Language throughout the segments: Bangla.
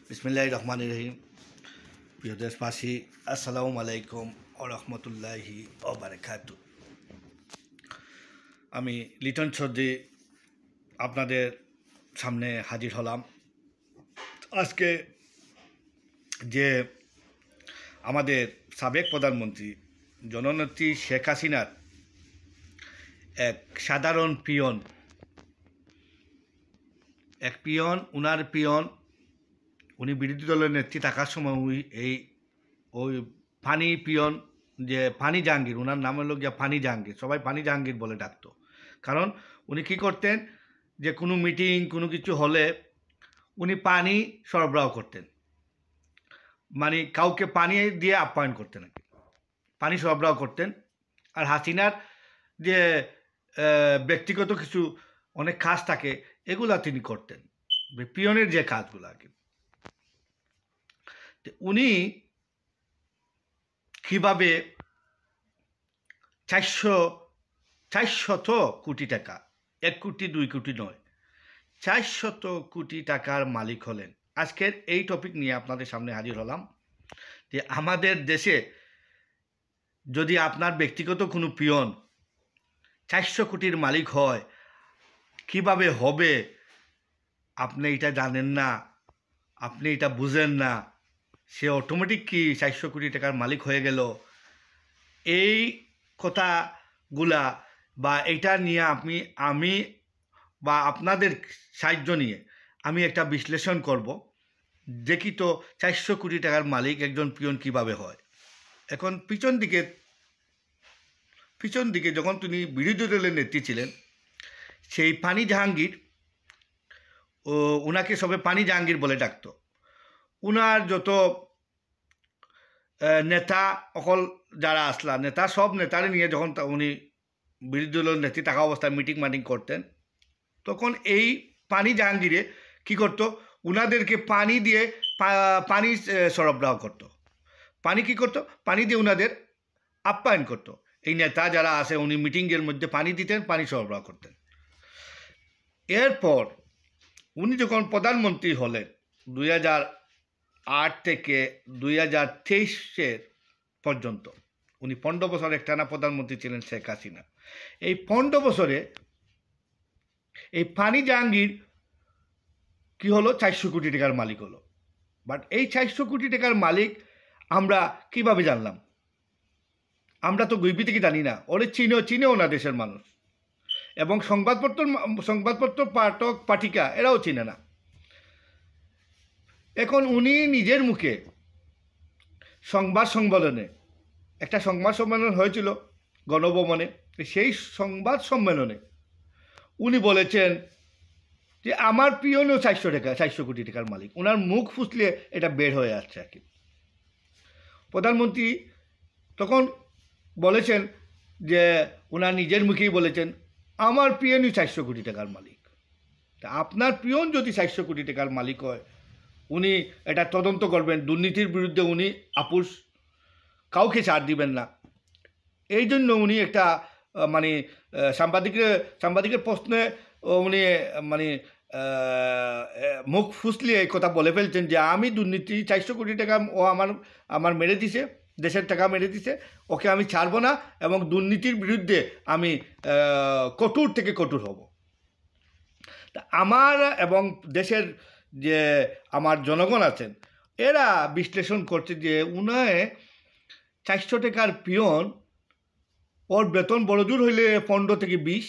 বিসমিল্লাহির রহমানির রহিম। প্রিয় দেশবাসী, আসসালামু আলাইকুম ওয়া রাহমাতুল্লাহি ওয়া বারাকাতুহু। আমি লিটন চৌধুরী আপনাদের সামনে হাজির হলাম। আজকে যে আমাদের সাবেক প্রধানমন্ত্রী জননেত্রী শেখ হাসিনার এক সাধারণ পিয়ন, উনার পিয়ন, উনি বিরোধী দলের নেত্রী থাকার সময় ওই ফানি পিয়ন যে ফানি জাহাঙ্গীর, ওনার নাম হলো গিয়া ফানি জাহাঙ্গীর, সবাই ফানি জাহাঙ্গীর বলে ডাকতো। কারণ উনি কী করতেন, যে কোনো মিটিং কোনো কিছু হলে উনি পানি সরবরাহ করতেন, মানে কাউকে পানি দিয়ে আপ্যায়ন করতেন, আর কি পানি সরবরাহ করতেন। আর হাসিনার যে ব্যক্তিগত কিছু অনেক কাজ থাকে এগুলা তিনি করতেন, পিয়নের যে কাজগুলো আর কি। উনি কীভাবে 400 কোটি টাকা, 1 কোটি 2 কোটি নয়, 400 কোটি টাকার মালিক হলেন। আজকের এই টপিক নিয়ে আপনাদের সামনে হাজির হলাম যে আমাদের দেশে যদি আপনার ব্যক্তিগত কোনো পিয়ন 400 কোটির মালিক হয়, কিভাবে হবে আপনি এটা জানেন না, আপনি এটা বুঝেন না, সে অটোমেটিক কি 400 কোটি টাকার মালিক হয়ে গেল। এই কথাগুলা বা এটা নিয়ে আমি বা আপনাদের সাহায্য নিয়ে আমি একটা বিশ্লেষণ করব। দেখি তো 400 কোটি টাকার মালিক একজন পিয়ন কিভাবে হয়। এখন পিছন দিকে যখন তিনি বিরোধী দলের নেত্রী ছিলেন, সেই পানি জাহাঙ্গীর, ওনাকে সবে পানি জাহাঙ্গীর বলে ডাকতো। উনার যত নেতা অকল যারা আসলা নেতা, সব নেতারে নিয়ে যখন উনি বিরোধী দলের নেত্রী থাকা অবস্থায় মিটিং করতেন, তখন এই পানি জাহাঙ্গীরে কি করতো, উনাদেরকে পানি দিয়ে পানি সরবরাহ করতো। পানি কি করতো, পানি দিয়ে উনাদের আপ্যায়ন করতো। এই নেতা যারা আসে উনি মিটিংয়ের মধ্যে পানি দিতেন, পানি সরবরাহ করতেন। এরপর উনি যখন প্রধানমন্ত্রী হলেন 2008 থেকে 2023 পর্যন্ত, উনি 15 বছর একটানা প্রধানমন্ত্রী ছিলেন শেখ হাসিনা। এই 15 বছরে এই পানি জাহাঙ্গীর কি হলো, 400 কোটি টাকার মালিক হলো। বাট এই 400 কোটি টাকার মালিক আমরা কিভাবে জানলাম? আমরা তো গৈবি থেকে জানি না, ওরে চিনেও না দেশের মানুষ, এবং সংবাদপত্র পাঠক পাঠিকা এরাও চিনে না। এখন উনি নিজের মুখে সংবাদ সম্মেলন হয়েছিল গণভবনে, সেই সংবাদ সম্মেলনে উনি বলেছেন যে আমার পিয়নও 400 কোটি টাকার মালিক। ওনার মুখ ফুসলে এটা বের হয়ে আসছে আর কি। প্রধানমন্ত্রী তখন বলেছেন যে ওনার নিজের মুখেই বলেছেন আমার পিয়নই 400 কোটি টাকার মালিক। তা আপনার পিয়ন যদি 400 কোটি টাকার মালিক হয়, উনি এটা তদন্ত করবেন, দুর্নীতির বিরুদ্ধে উনি আপোষ কাউকে ছাড় দিবেন না। এই জন্য উনি একটা মানে সাংবাদিকের প্রশ্নে উনি মানে মুখ ফুসলিয়ে এই কথা বলে ফেলছেন যে আমি দুর্নীতি 400 কোটি টাকা ও আমার মেরে দিছে, দেশের টাকা মেরে দিছে, ওকে আমি ছাড়বো না, এবং দুর্নীতির বিরুদ্ধে আমি কঠোর থেকে কঠোর হব। তা আমার এবং দেশের যে আমার জনগণ আছেন এরা বিশ্লেষণ করছে যে উনায় 400 টাকার পিয়ন, ওর বেতন বড়জোর হইলে 15 থেকে 20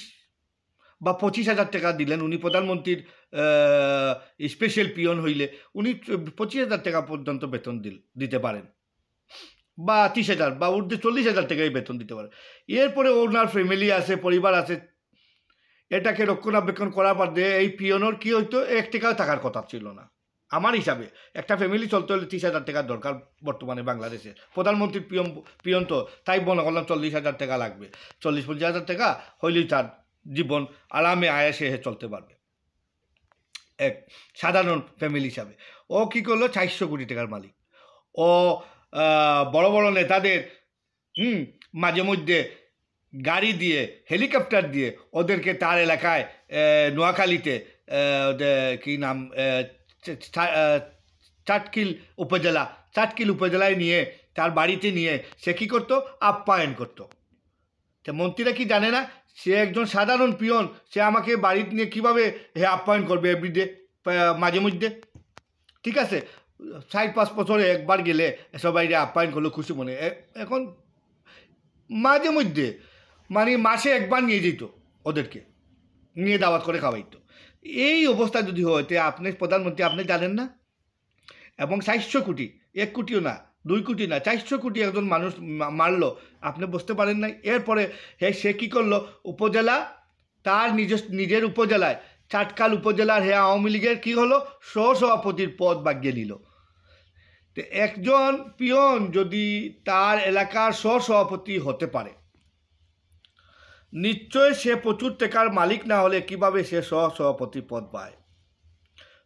বা 25,000 টাকা দিলেন। উনি প্রধানমন্ত্রীর স্পেশাল পিয়ন হইলে উনি 25,000 টাকা পর্যন্ত বেতন দিতে পারেন, বা 30,000 বা ঊর্ধ্বে 40,000 টাকাই বেতন দিতে পারেন। এরপরে ওনার ফ্যামিলি আছে, পরিবার আছে, এটাকে রক্ষণাবেক্ষণ করার পর দিয়ে এই পিয়নের কী হইতো, 1 টাকাও থাকার কথা ছিল না। আমার হিসাবে একটা ফ্যামিলি চলতে হলে 30,000 টাকার দরকার বর্তমানে বাংলাদেশে। প্রধানমন্ত্রীর পিয়ন তো তাই মনে করলাম 40,000 টাকা লাগবে, 40-50,000 টাকা হইলেই তার জীবন আরামে আয়াসে চলতে পারবে এক সাধারণ ফ্যামিলি হিসাবে। ও কী করলো, 400 কোটি টাকার মালিক। ও বড় বড় নেতাদের মাঝে মধ্যে গাড়ি দিয়ে, হেলিকপ্টার দিয়ে ওদেরকে তার এলাকায় নোয়াখালীতে কী নাম চাটকিল উপজেলায় নিয়ে তার বাড়িতে নিয়ে সে কী করতো, আপ্যায়ন করতো। তো মন্ত্রীরা কি জানে না সে একজন সাধারণ পিয়ন, সে আমাকে বাড়িতে নিয়ে কীভাবে আপ্যায়ন করবে এভরিডে, মাঝে মধ্যে? ঠিক আছে, 4-5 বছরে একবার গেলে সবাই আপ্যায়ন করলো খুশি মনে। এখন মাঝে মধ্যে মানে মাসে একবার নিয়ে যেত, ওদেরকে নিয়ে দাওয়াত করে খাওয়াইতো। এই অবস্থা যদি হয় তো আপনি প্রধানমন্ত্রী, আপনি জানেন না? এবং 400 কোটি, 1 কোটিও না, 2 কোটি না, 400 কোটি একজন মানুষ মারলো, আপনি বুঝতে পারেন নাই? এরপরে সে কী করলো, উপজেলা তার নিজের উপজেলায় চাটকাল উপজেলার আওয়ামী লীগের কী হলো, সহসভাপতির পদ বাগিয়ে নিল। তো একজন পিয়ন যদি তার এলাকার সহসভাপতি হতে পারে, নিশ্চয় সে প্রচুর টাকার মালিক না হলে কিভাবে সে সহসভাপতি পদ পায়?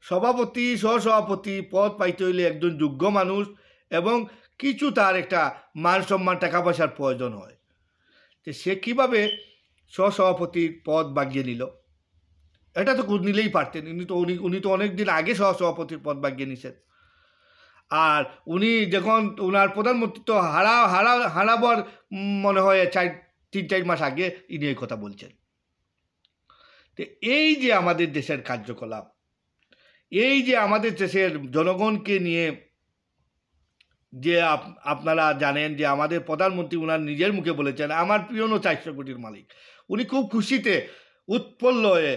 সভাপতি সহসভাপতি পদ পাইতে হইলে একজন যোগ্য মানুষ এবং কিছু তার একটা মান সম্মান টাকা পয়সার প্রয়োজন হয়। তো সে কীভাবে সহসভাপতির পদ বাগিয়ে নিল? এটা তো নিলেই পারতেন, উনি তো অনেক দিন আগে সহসভাপতির পদ বাগিয়ে নিছেন। আর উনি যখন ওনার প্রধানমন্ত্রী তো হারাবার মনে হয় 3-4 মাস আগে ইনি এই কথা বলছেন। তো এই যে আমাদের দেশের কার্যকলাপ, এই যে আমাদের দেশের জনগণকে নিয়ে যে আপনারা জানেন যে আমাদের প্রধানমন্ত্রী ওনার নিজের মুখে বলেছেন আমার পিয়নও 400 কোটির মালিক। উনি খুব খুশিতে উৎফুল্ল হয়ে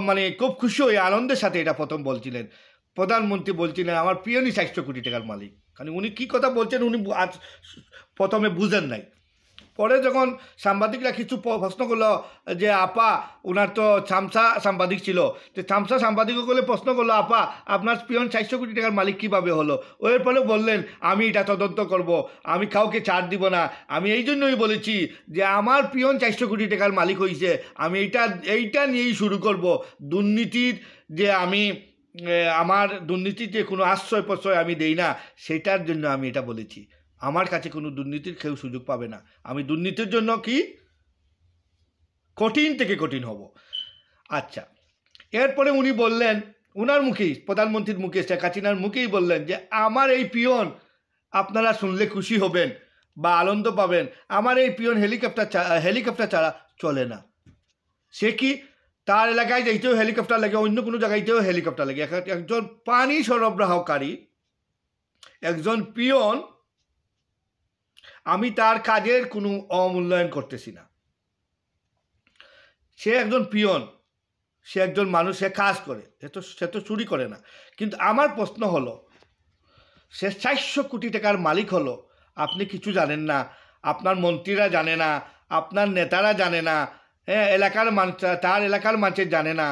মানে খুব খুশি হয়ে আনন্দের সাথে এটা প্রথম বলছিলেন। প্রধানমন্ত্রী বলছিলেন আমার পিয়নই 400 কোটি টাকার মালিক। কারণ উনি কী কথা বলছেন উনি আজ প্রথমে বুঝেন নাই। পরে যখন সাংবাদিকরা কিছু প্রশ্ন করলো যে আপা, ওনার তো চামচা সাংবাদিক ছিল, তো চামচা সাংবাদিকগুলো প্রশ্ন করলো আপা আপনার পিয়ন 400 কোটি টাকার মালিক কীভাবে হলো? ওর পরে বললেন আমি এটা তদন্ত করব, আমি কাউকে ছাড় দিব না, আমি এই জন্যই বলেছি যে আমার পিয়ন 400 কোটি টাকার মালিক হয়েছে, আমি এইটা নিয়েই শুরু করব। দুর্নীতির যে আমার দুর্নীতিতে কোনো আশ্রয় প্রশ্রয় আমি দেই না, সেটার জন্য আমি এটা বলেছি। আমার কাছে কোনো দুর্নীতির কেউ সুযোগ পাবে না, আমি দুর্নীতির জন্য কি কঠিন থেকে কঠিন হব। আচ্ছা, এরপরে উনি বললেন ওনার মুখেই, প্রধানমন্ত্রীর মুখে, শেখ হাসিনার মুখেই বললেন যে আমার এই পিয়ন আপনারা শুনলে খুশি হবেন বা আনন্দ পাবেন, আমার এই পিয়ন হেলিকপ্টার ছাড়া চলে না। সে কি তার এলাকায় যাইতেও হেলিকপ্টার লাগে, অন্য কোনো জায়গায়তেও হেলিকপ্টার লাগে। একজন পানি সরবরাহকারী, একজন পিয়ন, আমি তার কাজের কোনো অমূল্যায়ন করতেছি না। সে একজন পিয়ন, সে একজন মানুষ, সে কাজ করে, সে তো চুরি করে না। কিন্তু আমার প্রশ্ন হলো সে 400 কোটি টাকার মালিক হলো, আপনি কিছু জানেন না, আপনার মন্ত্রীরা জানে না, আপনার নেতারা জানে না, তার এলাকার মানুষ জানে না।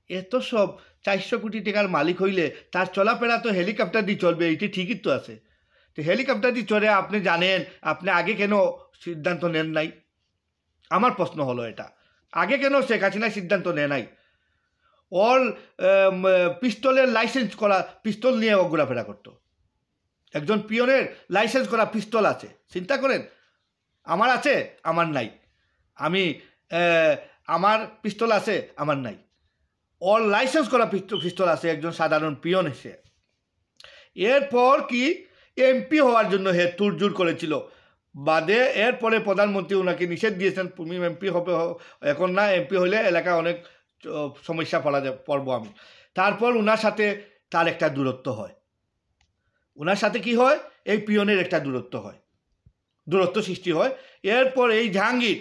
এত সব 400 কোটি টাকার মালিক হইলে তার চলাফেরা তো হেলিকপ্টার দিয়ে চলবে, এইটি ঠিকই তো আছে। তো হেলিকপ্টার দিয়ে চলে আপনি জানেন, আপনি আগে কেন সিদ্ধান্ত নেন নাই? আমার প্রশ্ন হলো এটা, আগে কেন শেখ হাসিনা সিদ্ধান্ত নেয় নাই? ওর পিস্তলের লাইসেন্স করা পিস্তল নিয়ে ও ঘোরাফেরা করতো। একজন পিয়নের লাইসেন্স করা পিস্তল আছে, চিন্তা করেন। আমার আছে, আমার নাই। আমার পিস্তল আছে, আমার নাই। ওর লাইসেন্স করা পিস্তল আছে একজন সাধারণ পিয়ন এসে। এরপর কি এমপি হওয়ার জন্য তুড়জুড় করেছিল, বাদে এরপরে প্রধানমন্ত্রী ওনাকে নিষেধ দিয়েছেন তুমি এমপি হবে, এখন না, এমপি হলে এলাকায় অনেক সমস্যা পড়বো আমি। তারপর ওনার সাথে তার একটা দূরত্ব হয়, ওনার সাথে কি হয়, এই পিয়নের একটা দূরত্ব সৃষ্টি হয়। এরপর এই জাহাঙ্গীর,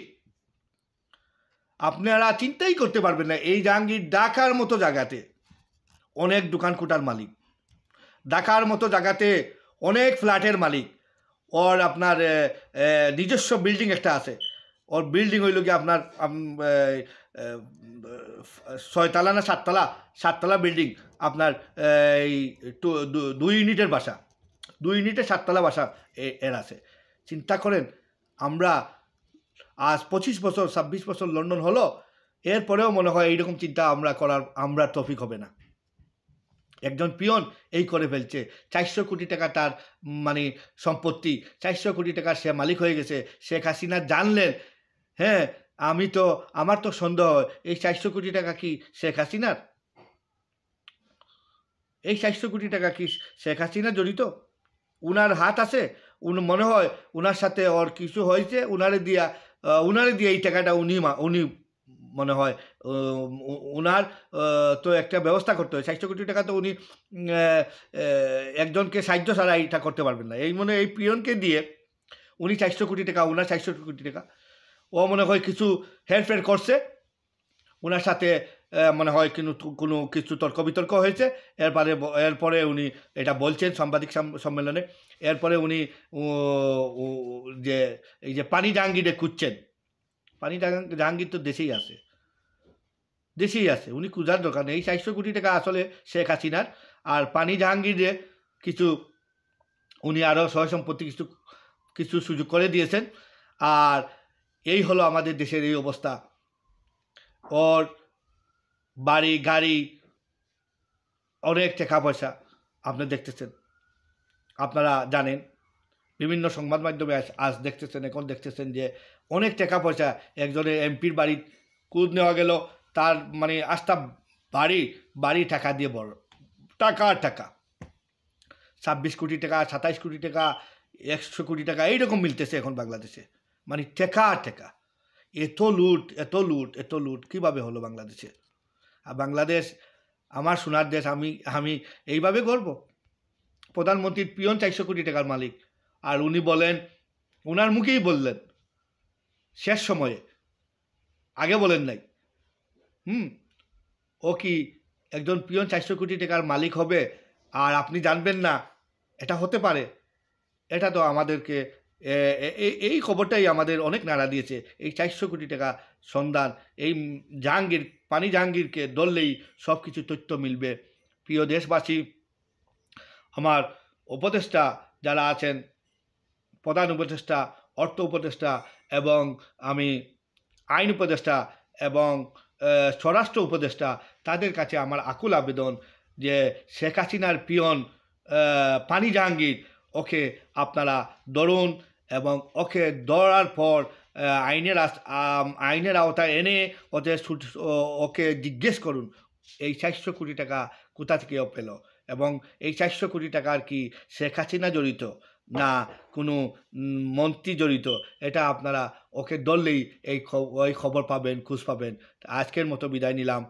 আপনারা চিন্তাই করতে পারবেন না, এই জাহাঙ্গীর ঢাকার মতো জায়গাতে অনেক দোকান কোটার মালিক, ঢাকার মতো জায়গাতে অনেক ফ্ল্যাটের মালিক, ওর আপনার নিজস্ব বিল্ডিং একটা আছে, ওর বিল্ডিং হইল কি আপনার 6 তলা না 7 তলা বিল্ডিং, আপনার এই 2 ইউনিটের বাসা, 2 ইউনিটের 7 তলা বাসা এর আছে। চিন্তা করেন, আমরা আজ 25 বছর 26 বছর লন্ডন হলো, এরপরেও মনে হয় এইরকম চিন্তা আমরা তৌফিক হবে না। একজন পিয়ন এই করে ফেলছে, 400 কোটি টাকা তার মানে সম্পত্তি, 400 কোটি টাকার সে মালিক হয়ে গেছে। শেখ হাসিনা জানলেন, হ্যাঁ আমার তো সন্দেহ হয় এই 400 কোটি টাকা কি শেখ হাসিনার? এই 400 কোটি টাকা কি শেখ হাসিনা জড়িত? উনার হাত আছে? মনে হয় উনার সাথে ওর কিছু হয়েছে, উনারে দিয়ে এই টাকাটা উনি মনে হয় উনার তো একটা ব্যবস্থা করতে হয়। 400 কোটি টাকা তো উনি একজনকে সাহায্য ছাড়া এইটা করতে পারবেন না। এই এই পিয়নকে দিয়ে উনি 400 কোটি টাকা, উনার 400 কোটি টাকা, ও মনে হয় কিছু হেরফের করছে, ওনার সাথে মনে হয় কোনো কিছু তর্ক বিতর্ক হয়েছে। এরপরে উনি এটা বলছেন সাংবাদিক সম্মেলনে। এরপরে উনি যে এই যে পানি জাহাঙ্গীরে খুঁজছেন, পানি জাহাঙ্গীর তো দেশেই আছে, উনি খুঁজার দরকার নেই। এই 400 কোটি টাকা আসলে শেখ হাসিনার। আর পানি জাহাঙ্গীরে কিছু উনি আরও সয় সম্পত্তি কিছু সুযোগ করে দিয়েছেন। আর এই হলো আমাদের দেশের এই অবস্থা। ওর বাড়ি গাড়ি, অনেক টাকা পয়সা আপনি দেখতেছেন, আপনারা জানেন, বিভিন্ন সংবাদ মাধ্যমে আজ দেখতেছেন, এখন দেখতেছেন যে অনেক টাকা পয়সা একজনের এমপির বাড়ির খোঁজ নেওয়া গেল, তার মানে আস্থা বাড়ি টাকা দিয়ে বড় টাকা 26 কোটি টাকা, 27 কোটি টাকা, 100 কোটি টাকা এইরকম মিলতেছে এখন বাংলাদেশে। মানে টাকা এত লুট কীভাবে হলো বাংলাদেশে? আর বাংলাদেশ আমার সোনার দেশ, আমি এইভাবে গর্ব। প্রধানমন্ত্রীর পিয়ন 400 কোটি টাকার মালিক, আর উনি বলেন, ওনার মুখেই বললেন শেষ সময়ে, আগে বলেন নাই। ও কি একজন পিয়ন 400 কোটি টাকার মালিক হবে আর আপনি জানবেন না? এটা হতে পারে? এটা তো আমাদেরকে এই খবরটাই আমাদের অনেক নাড়া দিয়েছে। এই 400 কোটি টাকা সন্ধান, এই পানি জাহাঙ্গীরকে ধরলেই সব কিছু তথ্য মিলবে। প্রিয় দেশবাসী, আমার উপদেষ্টা যারা আছেন, প্রধান উপদেষ্টা, অর্থ উপদেষ্টা এবং আমি আইন উপদেষ্টা এবং স্বরাষ্ট্র উপদেষ্টা, তাদের কাছে আমার আকুল আবেদন যে শেখ হাসিনার পিয়ন পানি জাহাঙ্গীর, ওকে আপনারা ধরুন এবং ওকে ধরার পর আইনের আওতায় এনে ওকে জিজ্ঞেস করুন এই 400 কোটি টাকা কোথা থেকে ও পেল, এবং এই 400 কোটি টাকার কি শেখ হাসিনা জড়িত না কোনো মন্ত্রী জড়িত? এটা আপনারা ওকে ধরলেই ওই খবর পাবেন, খোঁজ পাবেন। আজকের মতো বিদায় নিলাম।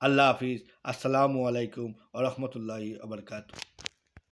আল্লাহ হাফিজ। আসসালামু আলাইকুম ওয়া রাহমাতুল্লাহি ওয়া বারাকাতুহু।